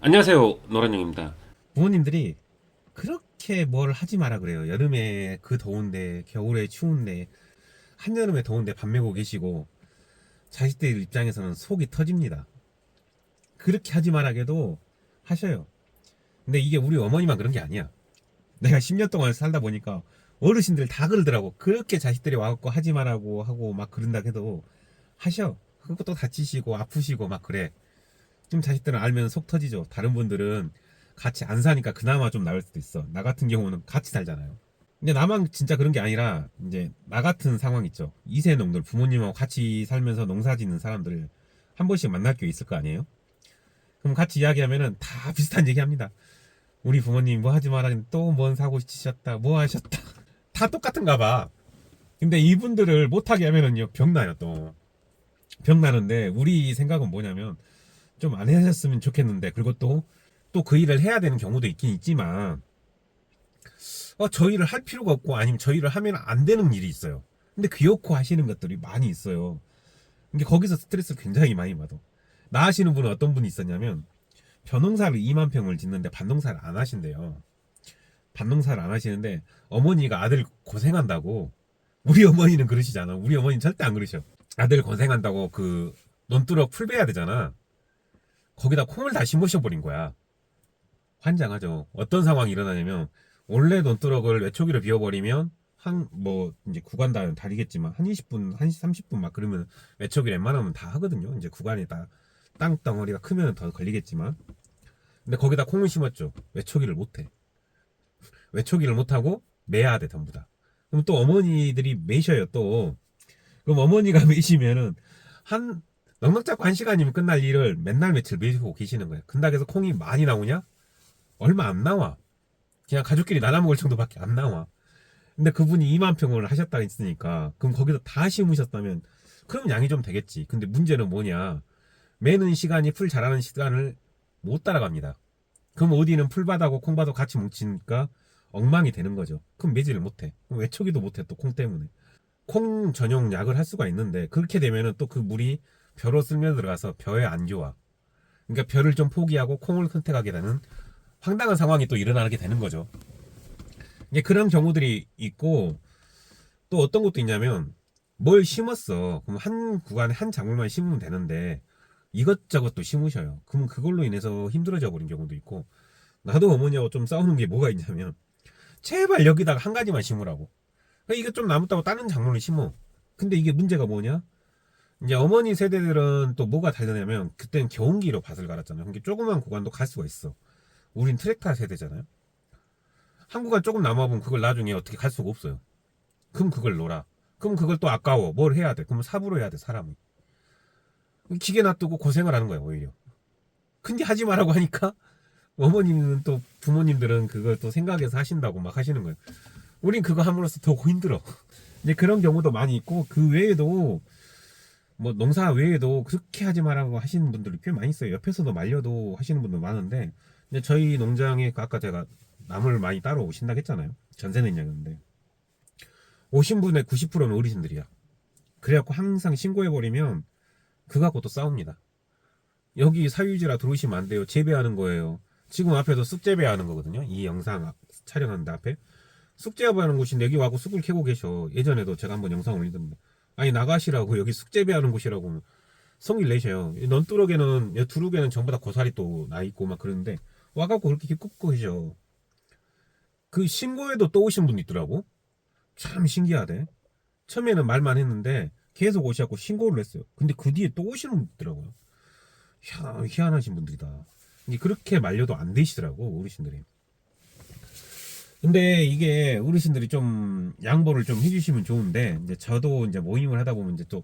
안녕하세요, 노란영입니다. 부모님들이 그렇게 뭘 하지 마라 그래요. 여름에 그 더운데, 겨울에 추운데, 한여름에 더운데 밥 메고 계시고, 자식들 입장에서는 속이 터집니다. 그렇게 하지 말라게도 하셔요. 근데 이게 우리 어머니만 그런 게 아니야. 내가 10년 동안 살다 보니까 어르신들 다 그러더라고. 그렇게 자식들이 와갖고 하지 말라고 하고 막 그런다 해도 하셔. 그것도 다치시고 아프시고 막 그래. 좀 자식들은 알면 속 터지죠. 다른 분들은 같이 안 사니까 그나마 좀 나을 수도 있어. 나 같은 경우는 같이 살잖아요. 근데 나만 진짜 그런 게 아니라 이제 나 같은 상황 있죠. 이세 농들 부모님하고 같이 살면서 농사 짓는 사람들을 한 번씩 만날 게 있을 거 아니에요? 그럼 같이 이야기하면은 다 비슷한 얘기 합니다. 우리 부모님 뭐 하지 마라. 또 뭔 사고 치셨다. 뭐 하셨다. 다 똑같은가 봐. 근데 이분들을 못하게 하면은요, 병나요, 또. 병나는데, 우리 생각은 뭐냐면, 좀 안 하셨으면 좋겠는데, 그리고 또 그 일을 해야 되는 경우도 있긴 있지만, 저 일을 할 필요가 없고, 아니면 저 일을 하면 안 되는 일이 있어요. 근데 귀엽고 하시는 것들이 많이 있어요. 근데 거기서 스트레스를 굉장히 많이 받아. 나 하시는 분은 어떤 분이 있었냐면, 벼농사를 2만 평을 짓는데 밭농사를 안 하신대요. 밭농사를 안 하시는데, 어머니가 아들 고생한다고, 우리 어머니는 그러시잖아. 우리 어머니는 절대 안 그러셔. 아들 고생한다고 그 논두렁 풀베야 되잖아. 거기다 콩을 다 심으셔버린 거야. 환장하죠. 어떤 상황이 일어나냐면 원래 논두렁을 외초기로 비워버리면 한 뭐 이제 구간 다 다르겠지만 한 20분, 한 30분 막 그러면 외초기 웬만하면 다 하거든요. 이제 구간이 다 땅덩어리가 크면 더 걸리겠지만 근데 거기다 콩을 심었죠. 외초기를 못해. 외초기를 못하고 매야 돼 전부 다. 그럼 또 어머니들이 매셔요 또. 그럼 어머니가 매시면은 한 넉넉 잡고 한 시간이면 끝날 일을 맨날 며칠 매시고 계시는 거예요. 근데 그래서 콩이 많이 나오냐? 얼마 안 나와. 그냥 가족끼리 나눠 먹을 정도밖에 안 나와. 근데 그분이 2만 평을 하셨다 했으니까 그럼 거기서 다 심으셨다면 그럼 양이 좀 되겠지. 근데 문제는 뭐냐? 매는 시간이 풀 자라는 시간을 못 따라갑니다. 그럼 어디는 풀밭하고 콩밭하고 같이 뭉치니까 엉망이 되는 거죠. 그럼 매지를 못해. 그럼 외초기도 못해 또 콩 때문에. 콩 전용 약을 할 수가 있는데 그렇게 되면은 또 그 물이 벼로 쓸며 들어가서 벼에 안 좋아. 그러니까 벼를 좀 포기하고 콩을 선택하게 되는 황당한 상황이 또 일어나게 되는 거죠. 이게 그런 경우들이 있고 또 어떤 것도 있냐면 뭘 심었어. 그럼 한 구간에 한 작물만 심으면 되는데 이것저것 또 심으셔요. 그럼 그걸로 인해서 힘들어져 버린 경우도 있고 나도 어머니하고 좀 싸우는 게 뭐가 있냐면 제발 여기다가 한 가지만 심으라고. 그러니까 이거 좀 남았다고 다른 작물을 심어. 근데 이게 문제가 뭐냐? 이제 어머니 세대들은 또 뭐가 다르냐면 그때는 경운기로 밭을 갈았잖아요. 그러니까 조그만 구간도 갈 수가 있어. 우린 트랙터 세대잖아요. 한 구간 조금 남아보면 그걸 나중에 어떻게 갈 수가 없어요. 그럼 그걸 놀아. 그럼 그걸 또 아까워. 뭘 해야 돼? 그럼 삽으로 해야 돼, 사람이. 기계 놔두고 고생을 하는 거야, 오히려. 근데 하지 말라고 하니까 어머님은 또 부모님들은 그걸 또 생각해서 하신다고 막 하시는 거예요. 우린 그거 함으로써 더 힘들어. 이제 그런 경우도 많이 있고 그 외에도 뭐 농사 외에도 그렇게 하지 말라고 하시는 분들이 꽤 많이 있어요. 옆에서도 말려도 하시는 분들 많은데 근데 저희 농장에 아까 제가 나물 많이 따로 오신다고 했잖아요. 전세 내냐는데 오신 분의 90%는 어르신들이야. 그래갖고 항상 신고해버리면 그거 갖고 또 싸웁니다. 여기 사유지라 들어오시면 안 돼요. 재배하는 거예요. 지금 앞에도 쑥 재배하는 거거든요. 이 영상 촬영하는데 앞에 쑥 재배하는 곳인데 여기 와고 쑥을 캐고 계셔. 예전에도 제가 한번 영상 올리던데 아니 나가시라고 여기 쑥 재배하는 곳이라고 성질 내셔요. 넌뚜럭에는 두룩에는 전부 다 고사리 또 나 있고 막 그러는데 와갖고 그렇게 굽고 계셔. 그 신고에도 또 오신 분 있더라고. 참 신기하대. 처음에는 말만 했는데 계속 오셔갖고 신고를 했어요. 근데 그 뒤에 또 오시는 분 있더라고요. 희한하신 분들이다. 이게 그렇게 말려도 안 되시더라고 어르신들이. 근데 이게 어르신들이 좀 양보를 좀 해주시면 좋은데 이제 저도 이제 모임을 하다 보면 이제 또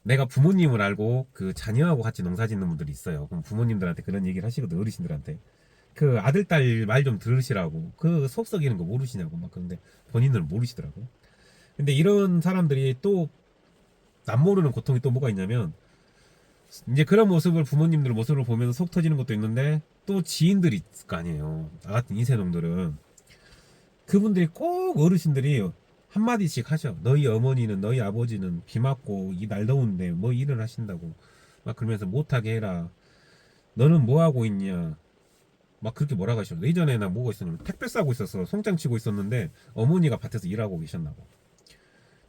내가 부모님을 알고 그 자녀하고 같이 농사 짓는 분들이 있어요. 그럼 부모님들한테 그런 얘기를 하시거든 어르신들한테. 그 아들 딸 말 좀 들으시라고 그 속 썩이는 거 모르시냐고 막 그런데 본인들은 모르시더라고. 근데 이런 사람들이 또 남 모르는 고통이 또 뭐가 있냐면 이제 그런 모습을 부모님들 모습을 보면서 속 터지는 것도 있는데 또 지인들이 있을 거 아니에요. 나 같은 이세놈들은 그분들이 꼭 어르신들이 한마디씩 하죠. 너희 어머니는 너희 아버지는 비 맞고 이 날 더운데 뭐 일을 하신다고 막 그러면서 못하게 해라. 너는 뭐 하고 있냐 막 그렇게 뭐라고 하셨어. 예전에 나 뭐고 있었냐면 택배 싸고 있었어. 송장 치고 있었는데 어머니가 밭에서 일하고 계셨나봐.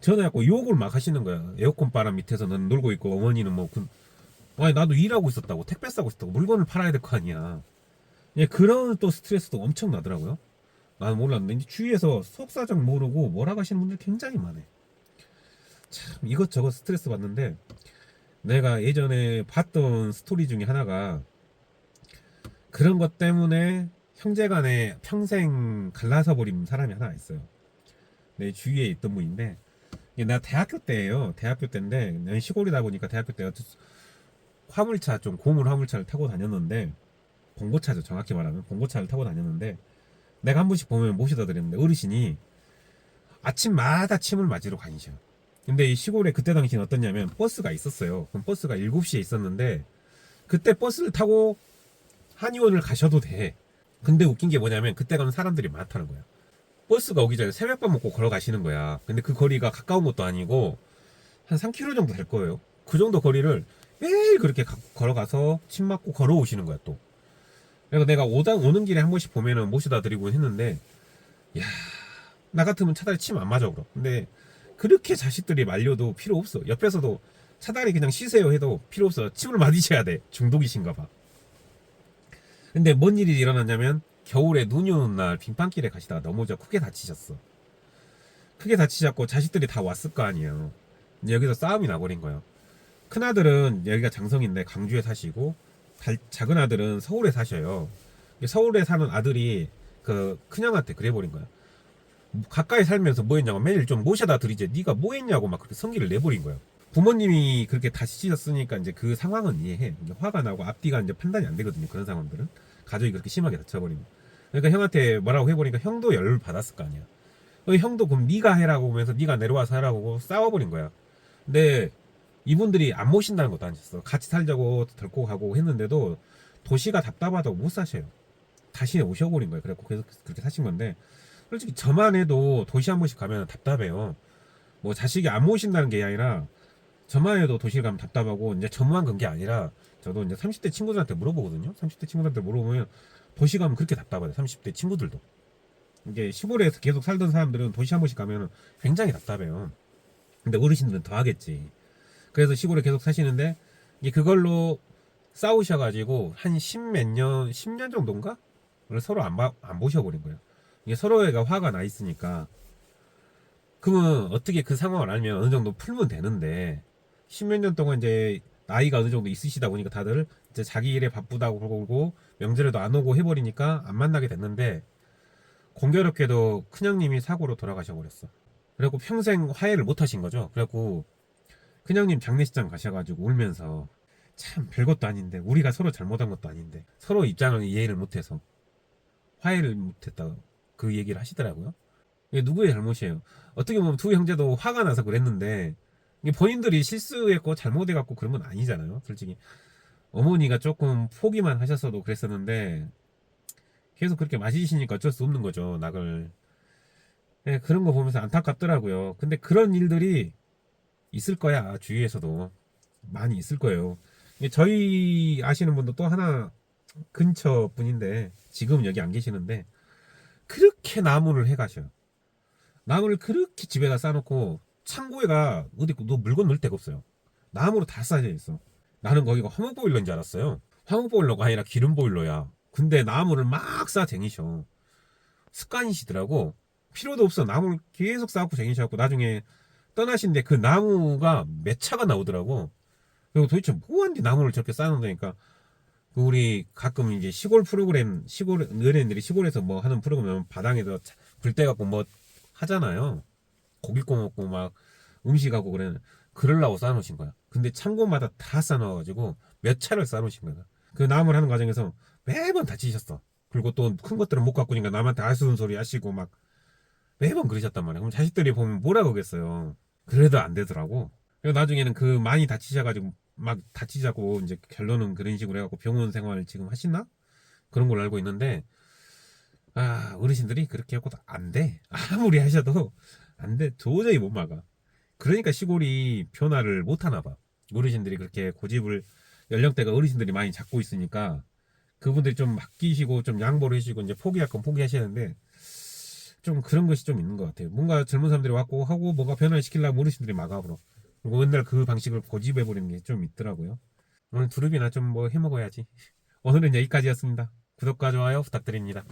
전화해갖고 욕을 막 하시는 거야. 에어컨 바람 밑에서 넌 놀고 있고 어머니는 뭐 아니 나도 일하고 있었다고, 택배 싸고 있었다고, 물건을 팔아야 될 거 아니야. 예, 그런 또 스트레스도 엄청 나더라고요. 나는 몰랐는데 이제 주위에서 속사정 모르고 뭐라고 하시는 분들 굉장히 많아. 참 이것저것 스트레스 받는데, 내가 예전에 봤던 스토리 중에 하나가 그런 것 때문에 형제간에 평생 갈라서 버린 사람이 하나 있어요. 내 주위에 있던 분인데, 이게 나 대학교 때예요. 대학교 때인데 난 시골이다 보니까 대학교 때 화물차, 좀 고물 화물차를 타고 다녔는데, 봉고차죠, 정확히 말하면 봉고차를 타고 다녔는데, 내가 한 번씩 보면 모시다 드렸는데 어르신이 아침마다 침을 맞으러 가시죠. 근데 이 시골에 그때 당시는 어떻냐면 버스가 있었어요. 그럼 버스가 7시에 있었는데 그때 버스를 타고 한의원을 가셔도 돼. 근데 웃긴 게 뭐냐면 그때 가면 사람들이 많다는 거야. 버스가 오기 전에 새벽밥 먹고 걸어가시는 거야. 근데 그 거리가 가까운 것도 아니고 한 3km 정도 될 거예요. 그 정도 거리를 매일 그렇게 걸어가서 침 맞고 걸어오시는 거야 또. 그래서 내가 오는 길에 한 번씩 보면은 모시다 드리고 했는데, 야, 나 같으면 차라리 침 안 맞아 그럼. 근데 그렇게 자식들이 말려도 필요 없어. 옆에서도 차라리 그냥 쉬세요 해도 필요 없어. 침을 맞으셔야 돼. 중독이신가 봐. 근데 뭔 일이 일어났냐면 겨울에 눈이 오는 날 빙판길에 가시다가 넘어져 크게 다치셨어. 크게 다치셨고 자식들이 다 왔을 거 아니에요. 근데 여기서 싸움이 나버린 거예요. 큰아들은 여기가 장성인데 강주에 사시고, 작은 아들은 서울에 사셔요. 서울에 사는 아들이 그 큰형한테 그래버린 거야. 가까이 살면서 뭐 했냐고 매일 좀 모셔다 드리지 네가 뭐 했냐고 막 그렇게 성기를 내버린 거예요. 부모님이 그렇게 다치셨으니까 이제 그 상황은 이해해. 이제 화가 나고 앞뒤가 이제 판단이 안 되거든요. 그런 상황들은 가족이 그렇게 심하게 다쳐버리면. 그러니까 형한테 뭐라고 해버리니까 형도 열을 받았을 거 아니야. 형도 그럼 네가 해라고 하면서 네가 내려와서 하라고 하고 싸워버린 거야. 근데 이분들이 안 모신다는 것도 아니었어. 같이 살자고 데리고 가고 했는데도 도시가 답답하다고 못 사셔요. 다시 오셔버린 거예요. 그래서 계속 그렇게 사신 건데, 솔직히 저만 해도 도시 한 번씩 가면 답답해요. 뭐 자식이 안 모신다는 게 아니라 저만 해도 도시를 가면 답답하고, 이제 저만 그런 게 아니라 저도 이제 30대 친구들한테 물어보거든요. 30대 친구들한테 물어보면 도시 가면 그렇게 답답해요. 30대 친구들도. 이게 시골에서 계속 살던 사람들은 도시 한 번씩 가면 굉장히 답답해요. 근데 어르신들은 더 하겠지. 그래서 시골에 계속 사시는데 이게 그걸로 싸우셔가지고 한 십몇 년, 10년 정도인가? 서로 안 보셔버린 거예요. 이게 서로가 화가 나 있으니까. 그러면 어떻게 그 상황을 알면 어느 정도 풀면 되는데, 십몇 년 동안 이제 나이가 어느 정도 있으시다 보니까 다들 이제 자기 일에 바쁘다고 그러고 명절에도 안 오고 해버리니까 안 만나게 됐는데, 공교롭게도 큰형님이 사고로 돌아가셔 버렸어. 그래갖고 평생 화해를 못 하신 거죠. 그래갖고 큰형님 장례식장 가셔가지고 울면서, 참 별것도 아닌데 우리가 서로 잘못한 것도 아닌데 서로 입장을 이해를 못해서 화해를 못했다, 그 얘기를 하시더라고요. 이게 누구의 잘못이에요? 어떻게 보면 두 형제도 화가 나서 그랬는데 이게 본인들이 실수했고 잘못해갖고 그런 건 아니잖아요. 솔직히 어머니가 조금 포기만 하셨어도 그랬었는데 계속 그렇게 마시시니까 어쩔 수 없는 거죠, 낙을. 네, 그런 거 보면서 안타깝더라고요. 근데 그런 일들이 있을 거야. 주위에서도 많이 있을 거예요. 저희 아시는 분도 또 하나 근처 분인데 지금 여기 안 계시는데 그렇게 나무를 해가셔요. 나무를 그렇게 집에다 쌓아놓고 창고에가 어디 너 물건 넣을 데가 없어요. 나무로 다 쌓여 있어. 나는 거기가 화목보일러인 줄 알았어요. 화목보일러가 아니라 기름보일러야. 근데 나무를 막 쌓아 쟁이셔. 습관이시더라고. 필요도 없어. 나무를 계속 쌓고 쟁이셔갖고 나중에 떠나신데 그 나무가 몇 차가 나오더라고. 그리고 도대체 뭐한데 나무를 저렇게 쌓아놓으니까, 그 우리 가끔 이제 시골 프로그램, 시골 연예인들이 시골에서 뭐 하는 프로그램 바닥에서 불 때 갖고 뭐 하잖아요. 고기 구워 먹고 막 음식하고 그래. 그러려고 쌓아놓으신 거야. 근데 창고마다 다 쌓아놓아가지고 몇 차를 쌓아놓으신 거야. 그 나무를 하는 과정에서 매번 다치셨어. 그리고 또 큰 것들은 못 갖고 니까 남한테 알쓰는 소리 하시고 막 매번 그러셨단 말이야. 그럼 자식들이 보면 뭐라 그러겠어요. 그래도 안 되더라고. 그리고 나중에는 그 많이 다치셔가지고 막 다치자고 이제 결론은 그런 식으로 해갖고 병원 생활 지금 하시나? 그런 걸로 알고 있는데, 아, 어르신들이 그렇게 하고도 안 돼. 아무리 하셔도 안 돼. 도저히 못 막아. 그러니까 시골이 변화를 못 하나 봐. 어르신들이 그렇게 고집을 연령대가 어르신들이 많이 잡고 있으니까 그분들이 좀 맡기시고 좀 양보를 해주시고 이제 포기할 건 포기하시는데 좀 그런 것이 좀 있는 것 같아요. 뭔가 젊은 사람들이 왔고 하고 뭔가 변화를 시키려면 어르신들이 막아버려. 그리고 맨날 그 방식을 고집해버리는 게 좀 있더라고요. 오늘 두릅이나 좀 뭐 해먹어야지. 오늘은 여기까지였습니다. 구독과 좋아요 부탁드립니다.